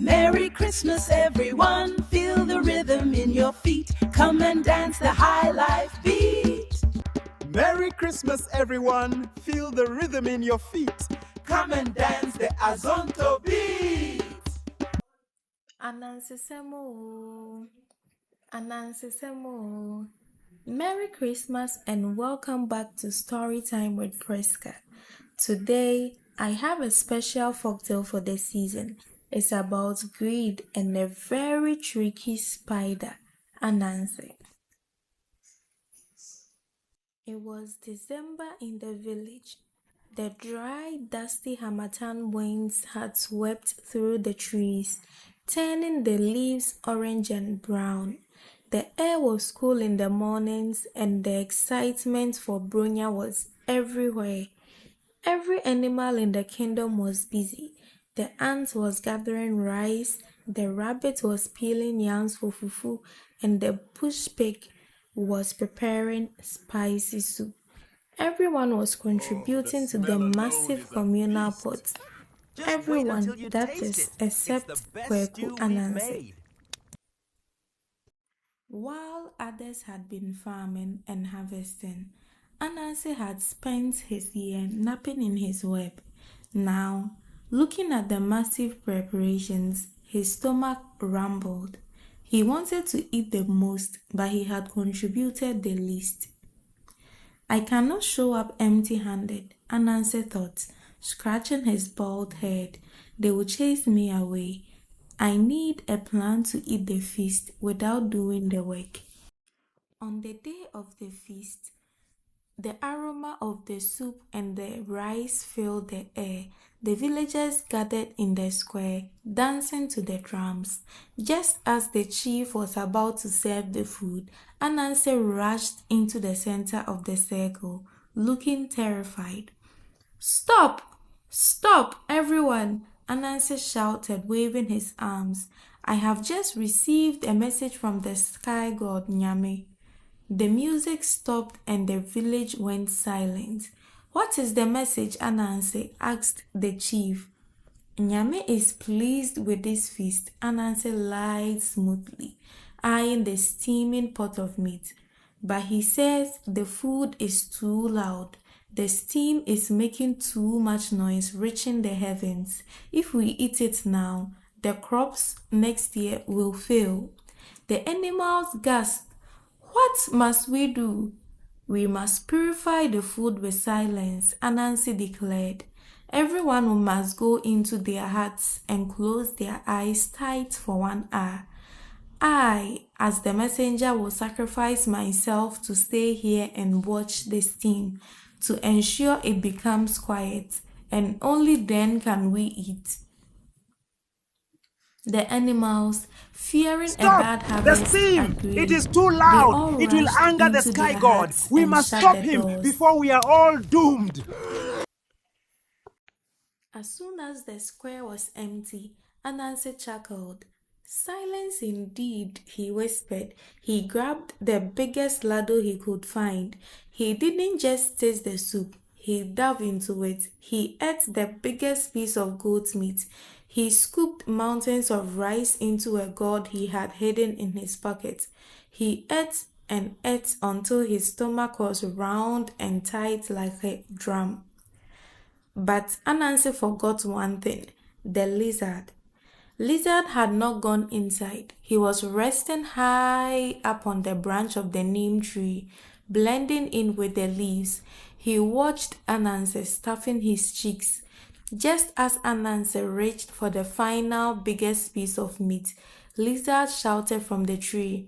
Merry Christmas, everyone. Feel the rhythm in your feet. Come and dance the high life beat. Merry Christmas, everyone. Feel the rhythm in your feet. Come and dance the Azonto beat. Anansesem, Anansesem. Merry Christmas and welcome back to Storytime with Prisca. Today, I have a special folktale for the season. It's about greed and a very tricky spider, Ananse. It was December in the village. The dry, dusty Harmattan winds had swept through the trees, turning the leaves orange and brown. The air was cool in the mornings, and the excitement for Bronya was everywhere. Every animal in the kingdom was busy. The ant was gathering rice, the rabbit was peeling yams for fufu, and the bush pig was preparing spicy soup. Everyone was contributing to the massive communal pot. Everyone, that is, except Kwaku Ananse. While others had been farming and harvesting, Ananse had spent his year napping in his web. Now, looking at the massive preparations, his stomach rumbled. He wanted to eat the most, but he had contributed the least. I cannot show up empty-handed, Ananse thought, scratching his bald head. They will chase me away. I need a plan to eat the feast without doing the work. On the day of the feast, the aroma of the soup and the rice filled the air. The villagers gathered in the square, dancing to the drums. Just as the chief was about to serve the food, Ananse rushed into the center of the circle, looking terrified. "Stop! Stop, everyone!" Ananse shouted, waving his arms. "I have just received a message from the sky god Nyame." The music stopped and the village went silent. "What is the message?" Ananse asked the chief. "Nyame is pleased with this feast," Ananse lied smoothly, eyeing the steaming pot of meat. "But he says the food is too loud. The steam is making too much noise, reaching the heavens. If we eat it now, the crops next year will fail." The animals gasped. "What must we do?" "We must purify the food with silence," Ananse declared. "Everyone must go into their huts and close their eyes tight for 1 hour. I, as the messenger, will sacrifice myself to stay here and watch the steam, to ensure it becomes quiet, and only then can we eat." The animals, fearing a bad Stop! The harvest, steam! agreed. It is too They loud! all It will rushed anger the into sky their god! huts We and must shut stop the him doors. before we are all doomed! As soon as the square was empty, Ananse chuckled. "Silence indeed," he whispered. He grabbed the biggest ladle he could find. He didn't just taste the soup. He dove into it. He ate the biggest piece of goat meat. He scooped mountains of rice into a gourd he had hidden in his pocket. He ate and ate until his stomach was round and tight like a drum. But Ananse forgot one thing: the lizard. Lizard had not gone inside. He was resting high up on the branch of the neem tree, blending in with the leaves. He watched Ananse stuffing his cheeks. Just as Ananse reached for the final biggest piece of meat, Lizard shouted from the tree,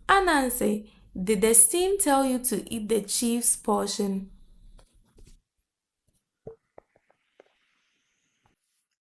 "Ananse, did the steam tell you to eat the chief's portion?"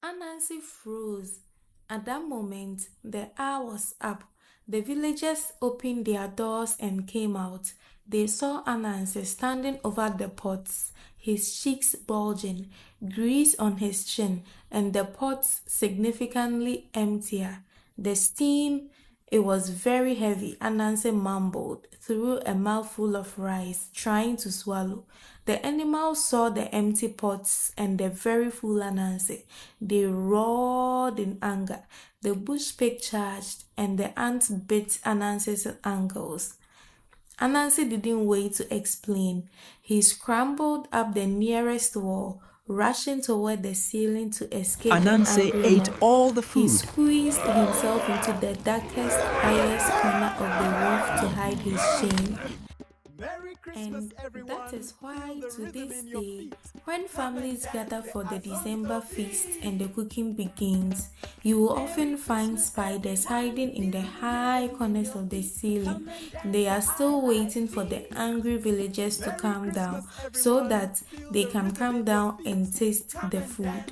Ananse froze. At that moment, the hour was up. The villagers opened their doors and came out. They saw Ananse standing over the pots, his cheeks bulging, grease on his chin, and the pots significantly emptier. The steam It was very heavy, Ananse mumbled through a mouthful of rice, trying to swallow. The animals saw the empty pots and the very full Ananse. They roared in anger. The bush pig charged, and the ants bit Ananse's ankles. Ananse didn't wait to explain. He scrambled up the nearest wall, rushing toward the ceiling to escape Ananse an angry ate mob. all the He food. squeezed himself into the darkest, highest corner of the roof to hide his shame. Merry Christmas, And everyone. that is why Feel the to rhythm this in your day, feet. when families gather for the December feast and the cooking begins, you will often find spiders hiding in the high corners of the ceiling. They are still waiting for the angry villagers to calm down so that they can come down and taste the food.